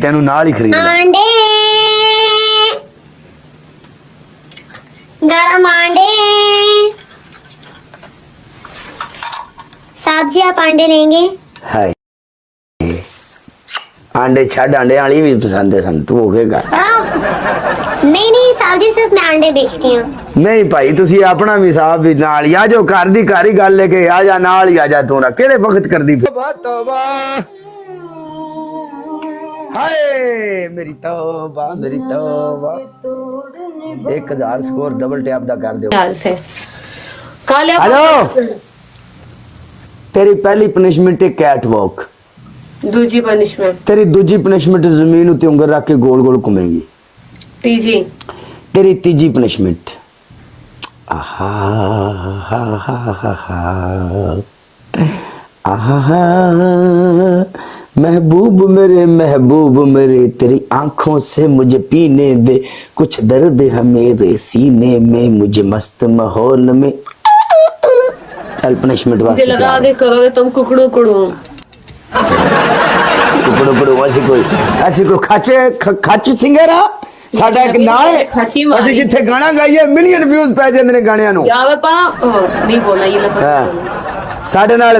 तेनू नाल ही खरीद अंडे गरम अंडे सब्जी आप अंडे लेंगे हाय अंडे छड़ अंडे वाली भी पसंद है सन तू हो गया नहीं नहीं सब्जी सिर्फ मैं अंडे बेचती हूँ नहीं भाई तुसी अपना भी साहब भी नाल ही आ जाओ घर दी घर ही गल लेके आ जा नाल ही आ जा तू ना केड़े वक्त कर दी तौबा हाय मेरी तौबा 1000 स्कोर डबल टैप दा कर दो ख्याल से काले हेलो तेरी पहली पनिशमेंट है कैट वॉक दूजी पनिशमेंट तेरी दूजी पनिशमेंट जमीन उत्ते उंगल रख के गोल गोल घूमेगी तीजी तेरी तीजी पनिशमेंट आहा हा हा हा हा आहा महबूब मेरे तेरी आंखों से मुझे पीने दे कुछ दर्द है मेरे सीने में मुझे मस्त माहौल में चल पनिशमेंट वास्ते मुझे लगा के करोगे तुम कुकड़ू कुड़ू कुकड़ू ऐसी कोई खाची सिंगर आ ਸਾਡਾ ਇੱਕ ਨਾਮ ਹੈ ਅਸੀਂ ਜਿੱਥੇ ਗਾਣਾ ਗਾਈਏ ਮਿਲੀਅਨ ਵਿਊਜ਼ ਪੈ ਜਾਂਦੇ ਨੇ ਗਾਣਿਆਂ ਨੂੰ ਯਾਵੇ ਪਾ ਨਹੀਂ ਬੋਲਣਾ ਇਹ ਲਫ਼ਜ਼ ਸਾਡੇ ਨਾਲ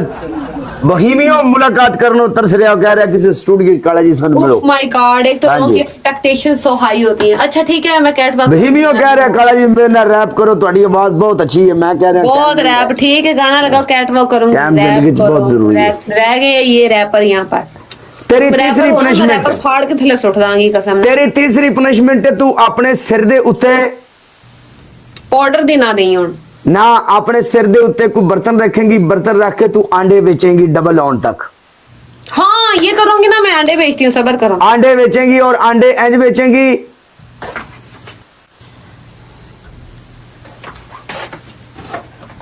बहीमियों मुलाकात करनो तरस रहा कह रहा किसी स्टूडियो काला जी सन मिलो माय गॉड एक तो उनकी एक्सपेक्टेशन सो हाई होती है अच्छा ठीक है मैं कैटवॉक बहीमियों कह रहा काला जी मेरे नाल रैप करो तुम्हारी आवाज बहुत अच्छी है मैं कह रहा बहुत रैप ठीक है गाना लगाओ कैटवॉक करूं जिंदगी बहुत जरूरी है रह गए ये रैपर यहां पर तेरी तीसरी पनिशमेंट फाड़ के थले सुट दांगी कसम तेरी तीसरी पनिशमेंट है तू अपने सिर दे उत्ते पाउडर दी ना देई हुन ना अपने सिर दे उत्ते कोई बर्तन रखेंगी बर्तन रख के तू अंडे बेचेंगी डबल ऑन तक हाँ ये करूंगी ना मैं अंडे बेचती हूँ सबर करो अंडे बेचेंगी और अंडे इंज बेचेंगी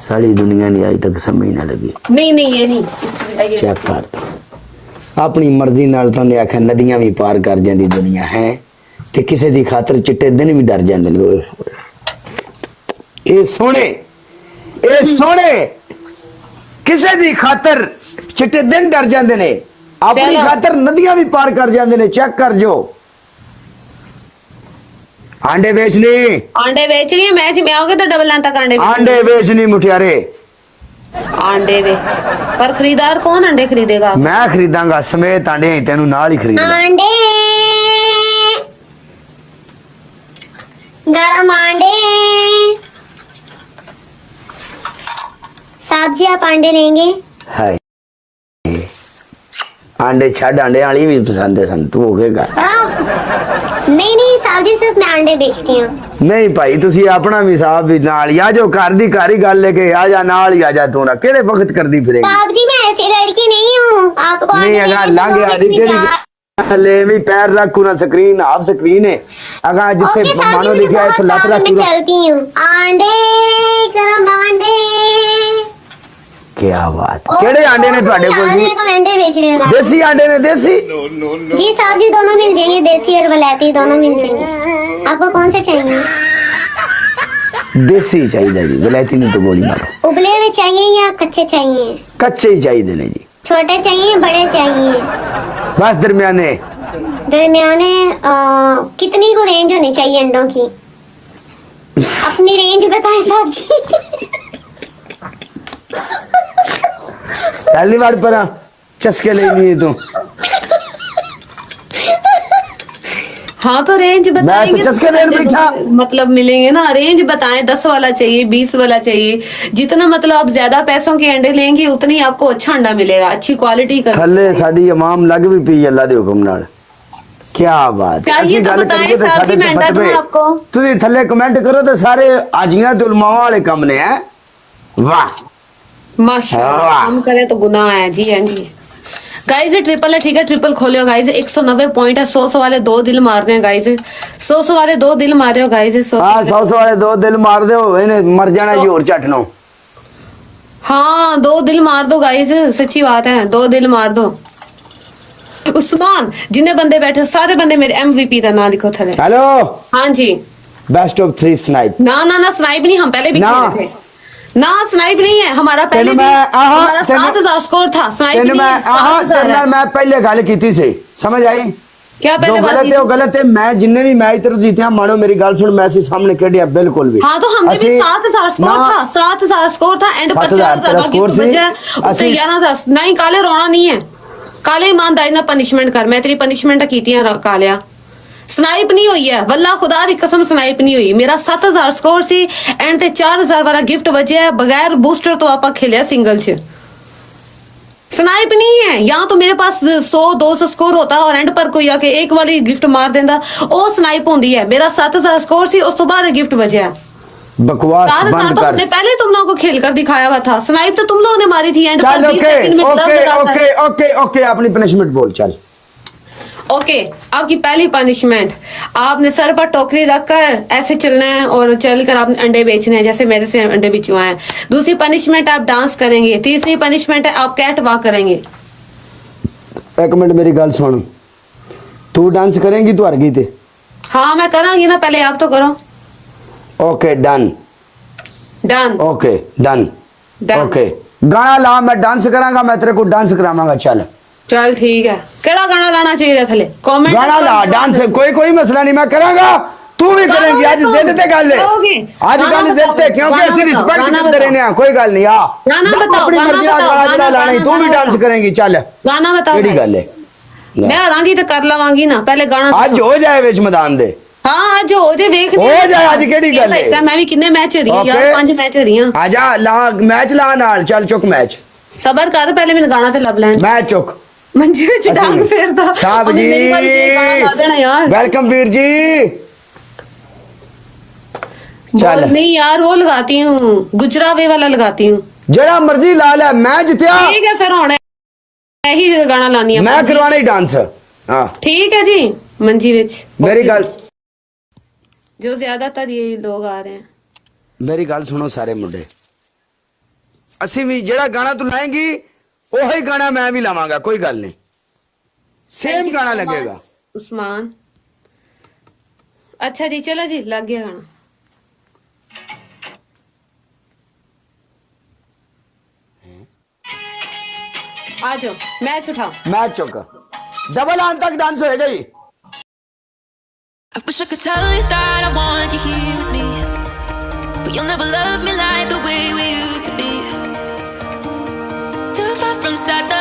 सारी दुनिया ने आज तक समझ ना लगी नहीं नहीं ये नहीं चेक कर अपनी मर्जी नाल तो ने आखिया नदियां भी पार कर जाती दुनिया है ते किसी दी खातर चिट्टे दिन भी डर जाते हैं ए सोने किसी दी खातर चिट्टे दिन डर जाते ने अपनी खातर नदियां भी पार कर जाते ने चेक कर जो अंडे बेचनी मैच में आओगे तो डबल लाइन तक अंडे बेचनी मुठियारे अंडे बेच पर खरीदार कौन अंडे खरीदेगा मैं खरीदांगा समेत अंडे तेनू नाल ही खरीद अंडे गरम अंडे सब्जी आप अंडे लेंगे हाय अंडे छड़ अंडे वाली भी पसंद है सन तू हो गया नहीं नहीं सब्जी सिर्फ मैं अंडे बेचती हूँ नहीं भाई तुसी अपना भी साहब भी नाल ही आ जाओ घर दी घर ही गल लेके आ जा नाल ही आ जा तू ना केड़े वक्त करदी फिरेगी साहब जी मैं ऐसी लड़की नहीं हूँ आपको नहीं अगर लांगे आ रही केड़ी ले भी पैर रखू ना स्क्रीन हाफ स्क्रीन है अगर जिथे मानो लिखा है लत रख मैं चलती हूँ अंडे गरम अंडे क्या बात केड़े अंडे ने ਤੁਹਾਡੇ ਕੋਲ जी अंडे बेच रहे हो देसी अंडे ने देसी जी साहब जी दोनों मिल जाएंगे देसी और वलैती दोनों मिल जाएंगे आपको कौन से चाहिए देसी चाहिए जी वलैती नहीं तो गोली मारो उबले हुए चाहिए या कच्चे चाहिए कच्चे ही चाहिए ने जी छोटे चाहिए बड़े चाहिए बस दरमियाने दरमियाने कितनी को रेंज होनी चाहिए अंडों की अपनी रेंज बताएं साहब जी पहली बार पर चस्के ले लिए तू हाँ तो रेंज बताएंगे मैं तो चस्के लेने बैठा मतलब मिलेंगे ना रेंज बताएं 10 वाला चाहिए 20 वाला चाहिए जितना मतलब आप ज्यादा पैसों के अंडे लेंगे उतनी आपको अच्छा अंडा मिलेगा अच्छी क्वालिटी का थल्ले साडी इमाम लग भी पी अल्लाह दे हुक्म नाल क्या बात है ऐसी गल करिए ते साडे ते फतवे तुसी थल्ले कमेंट करो ते सारे आजियां ते उलमावां वाले काम ने हैं वाह माशाल्लाह हम करें तो गुनाह है जी हाँ जी गाइस ये ट्रिपल है ठीक है ट्रिपल खोलियो गाइस 190 पॉइंट है 100 वाले 2 दिल मारते हैं गाइस 100 वाले 2 दिल मारे हो गाइस 100 वाले 2 दिल मार दो इन्हें मर जाना जी और चटनो हाँ 2 दिल मार दो गाइस सच्ची बात है 2 दिल मार दो उस्मान जिन्ने बंदे बैठे सारे बंदे मेरे MVP का नाम लिखो थे हेलो हाँ जी बेस्ट ऑफ 3 स्नाइप ना स्नाइप नहीं हम पहले भी खेले थे ना स्नाइप नहीं है हमारा पहले भी हमारा 7000 स्कोर था स्नाइप नहीं है मैं पहले गल कीती सी समझ आई क्या जो पहले बात गलत है वो गलत है। मैं जिन्ने भी मैच तेरे जीते हैं, मानो मेरी गल सुन, मैं ऐसी सामने खेडिया बिल्कुल भी। हाँ तो हमने भी ਅਸੀਂ 7,000 स्कोर ना- था, 7,000 स्कोर था एंड पर 7,000 तेरा स्कोर सी। 11,000 नहीं काले रोना नहीं है, काले ईमानदारी ना पनिशमेंट कर, मैं तेरी पनिशमेंट कीतियां कालिया। स्नाइप नहीं हुई है, वल्ला खुदा दी कसम स्नाइप नहीं हुई। मेरा 7,000 स्कोर सी एंड ते 4,000 वाला गिफ्ट बचे है, बगैर बूस्टर तो आपा खेलिया सिंगल च। स्नाइप नहीं है, यहाँ तो मेरे पास 100-200 स्कोर होता और एंड पर कोई आके एक वाली गिफ्ट मार देंदा, ओ स्नाइप होंदी है। मेरा 7,000 स्कोर सी, उस तो बाद गिफ्ट बचा है। बकवास चार बंद तो कर। हमने पहले तुम लोगों को खेल कर दिखाया हुआ था, स्नाइप तो तुम लोगों ने मारी थी एंड चल पर 20 ओके सेकंड में क्लब ओके लगाता है। ओके ओके ओके, अपनी पनिशमेंट बोल चल। ओके, आपकी पहली पनिशमेंट, आपने सर पर टोकरी रखकर ऐसे चलना है और चलकर आपने अंडे बेचने हैं, जैसे मेरे से अंडे बिचवाए हैं। दूसरी पनिशमेंट आप डांस करेंगे। तीसरी पनिशमेंट है आप कैट वॉक करेंगे। एक मिनट मेरी गल सुन, तू डांस करेंगी, तू हार गई थे। हाँ मैं करांगी ना, पहले आप तो करो। Okay done done okay done Done. Okay, गाना ला, मैं डांस करांगा, मैं तेरे को डांस करावांगा। चल चल ठीक है, केड़ा गाना लाना चाहिए थले कमेंट गाना ला, डांस कोई मसला नहीं, मैं करांगा, तू भी गाना करेंगी। आज बताओ, जिद ते गल है, करोगे? आज गाना गल बताओ, जिद ते, क्योंकि गाना असि बताओ, रिस्पेक्ट गाना करते बताओ। रहने हैं, कोई गल नहीं। आ गाना बताओ, अपनी गाना मर्जी नाल बताओ, गाना गाना लानी, तू भी गाना डांस बताओ। करेंगी। चल गाना बताओ केड़ी guys। गल है, मैं आरांगी तो कर लवांगी ना, पहले गाना आज दसो। हो जाए विच मैदान दे, हाँ आज हो जाए, वेख हो जाए, आज केड़ी गल है। है। मैं भी किन्ने मैच हो रही हूँ यार, 5 मैच हो रही हूँ। आजा ला मैच ला नाल, चल चुक मैच, सबर कर, पहले मैंने गाना तो लब लैन। मैच चुक। मंजी विच डांग फेरदा साहब जी, मेरी बारी ते गाना ला देना यार। वेलकम वीर जी। चल बोल नहीं यार, वो लगाती हूँ, गुजरावे वाला लगाती हूँ। जरा मर्जी ला ले, मैं जितया, ठीक है फिर होने यही गाना लानी है। मैं करवाना ही डांस। हाँ ठीक है जी, मंजी विच मेरी गल, जो ज्यादातर ये लोग आ रहे हैं। मेरी गल सुनो सारे मुंडे, ਅਸੀਂ ਵੀ ਜਿਹੜਾ ਗਾਣਾ ਤੂੰ ਲਾਏਂਗੀ ਉਹੀ ਗਾਣਾ ਮੈਂ ਵੀ ਲਾਵਾਂਗਾ, ਕੋਈ ਗੱਲ ਨਹੀਂ, सेम गाना लगेगा। उस्मान अच्छा जी, चलो जी लग गया गाना। आ जाओ, मैच उठाओ। मैच चुक, डबल आन तक डांस होएगा ही। I wish I could tell you that I want you here with me, but you'll never love me like the way we used to be. Too far from sad.